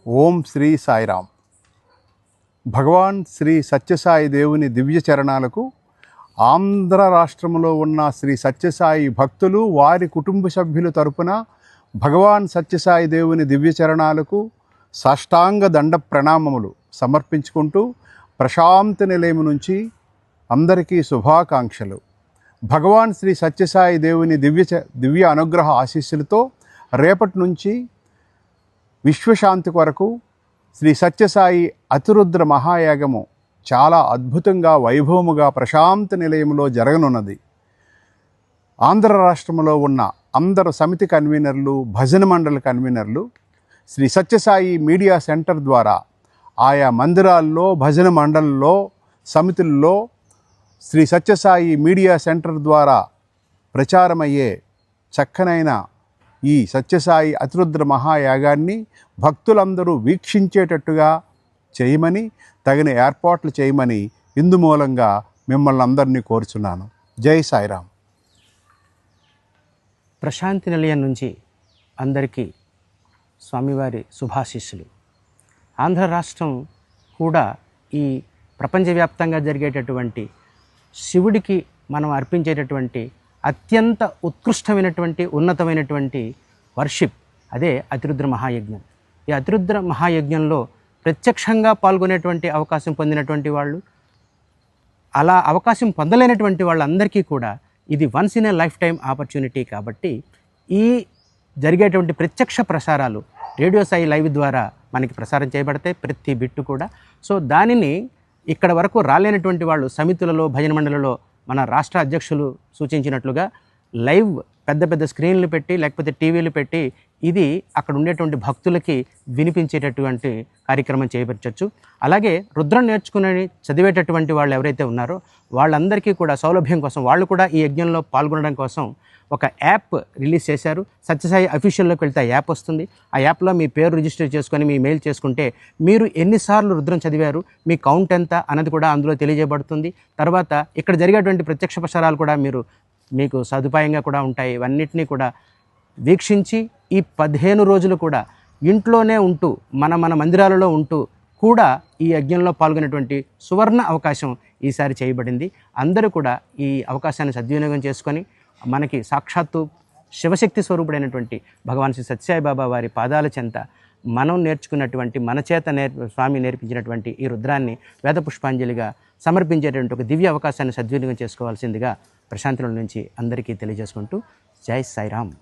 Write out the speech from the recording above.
ఓం శ్రీ సాయిరామ్. భగవాన్ శ్రీ సత్యసాయి దేవుని దివ్య చరణాలకు ఆంధ్ర రాష్ట్రంలో ఉన్న శ్రీ సత్యసాయి భక్తులు వారి కుటుంబ సభ్యుల తరపున భగవాన్ సత్యసాయి దేవుని దివ్య చరణాలకు సాష్టాంగ దండ ప్రణామములు సమర్పించుకుంటూ ప్రశాంత నిలయం నుంచి అందరికీ శుభాకాంక్షలు. భగవాన్ శ్రీ సత్యసాయి దేవుని దివ్య అనుగ్రహ ఆశీస్సులతో రేపటి నుంచి విశ్వశాంతి కొరకు శ్రీ సత్యసాయి అతిరుద్ర మహాయాగము చాలా అద్భుతంగా వైభవముగా ప్రశాంత నిలయంలో జరగనున్నది. ఆంధ్ర రాష్ట్రంలో ఉన్న అందరు సమితి కన్వీనర్లు, భజన మండలి కన్వీనర్లు శ్రీ సత్యసాయి మీడియా సెంటర్ ద్వారా ఆయా మందిరాల్లో, భజన మండలిలో, సమితుల్లో శ్రీ సత్యసాయి మీడియా సెంటర్ ద్వారా ప్రచారమయ్యే చక్కనైన ఈ సత్యసాయి అతిరుద్ర మహాయాగాన్ని భక్తులందరూ వీక్షించేటట్టుగా చేయమని, తగిన ఏర్పాట్లు చేయమని ఇందు మూలంగా మిమ్మల్ని అందరినీ కోరుచున్నాను. జై సాయిరామ్. ప్రశాంతి నిలయం నుంచి అందరికీ స్వామివారి శుభాశీస్సులు. ఆంధ్ర రాష్ట్రం కూడా ఈ ప్రపంచవ్యాప్తంగా జరిగేటటువంటి శివుడికి మనం అర్పించేటటువంటి అత్యంత ఉత్కృష్టమైనటువంటి ఉన్నతమైనటువంటి వర్షిప్ అదే అతిరుద్ర మహాయజ్ఞం. ఈ అతిరుద్ర మహాయజ్ఞంలో ప్రత్యక్షంగా పాల్గొనేటువంటి అవకాశం పొందినటువంటి వాళ్ళు, అలా అవకాశం పొందలేనటువంటి వాళ్ళందరికీ కూడా ఇది once in a life time opportunity. కాబట్టి ఈ జరిగేటువంటి ప్రత్యక్ష ప్రసారాలు రేడియో సాయి లైవ్ ద్వారా మనకి ప్రసారం చేయబడతాయి, ప్రతి బిట్టు కూడా. సో దానిని ఇక్కడ వరకు రాలేనటువంటి వాళ్ళు సమితులలో, భజన మండలిలో మన రాష్ట్ర అధ్యక్షులు సూచించినట్లుగా లైవ్ పెద్ద పెద్ద స్క్రీన్లు పెట్టి, లేకపోతే టీవీలు పెట్టి ఇది అక్కడ ఉండేటువంటి భక్తులకి వినిపించేటటువంటి కార్యక్రమం చేయబడచ్చు. అలాగే రుద్రం నేర్చుకుని చదివేటటువంటి వాళ్ళు ఎవరైతే ఉన్నారో వాళ్ళందరికీ కూడా సౌలభ్యం కోసం, వాళ్ళు కూడా ఈ యజ్ఞంలో పాల్గొనడం కోసం ఒక యాప్ రిలీజ్ చేశారు. సత్యసాయి అఫీషియల్లోకి వెళ్తే ఆ యాప్ వస్తుంది. ఆ యాప్లో మీ పేరు రిజిస్టర్ చేసుకొని మీ మెయిల్ చేసుకుంటే మీరు ఎన్నిసార్లు రుద్రం చదివారు, మీ కౌంట్ ఎంత అన్నది కూడా అందులో తెలియజేయబడుతుంది. తర్వాత ఇక్కడ జరిగేటువంటి ప్రత్యక్ష ప్రసారాలు కూడా మీకు సదుపాయంగా కూడా ఉంటాయి. ఇవన్నిటినీ కూడా వీక్షించి ఈ 15 రోజులు కూడా ఇంట్లోనే ఉంటూ మన మందిరాలలో ఉంటూ కూడా ఈ యజ్ఞంలో పాల్గొనేటువంటి సువర్ణ అవకాశం ఈసారి చేయబడింది. అందరూ కూడా ఈ అవకాశాన్ని సద్వినియోగం చేసుకొని మనకి సాక్షాత్తు శివశక్తి స్వరూపుడైనటువంటి భగవాన్ శ్రీ సత్యసాయి బాబా వారి పాదాల చెంత మనం నేర్చుకున్నటువంటి, మన చేత స్వామి నేర్పించినటువంటి ఈ రుద్రాన్ని వేద పుష్పాంజలిగా సమర్పించేటువంటి ఒక దివ్య అవకాశాన్ని సద్వినియోగం చేసుకోవాల్సిందిగా ప్రశాంతుల నుంచి అందరికీ తెలియజేసుకుంటూ జై సాయిరామ్.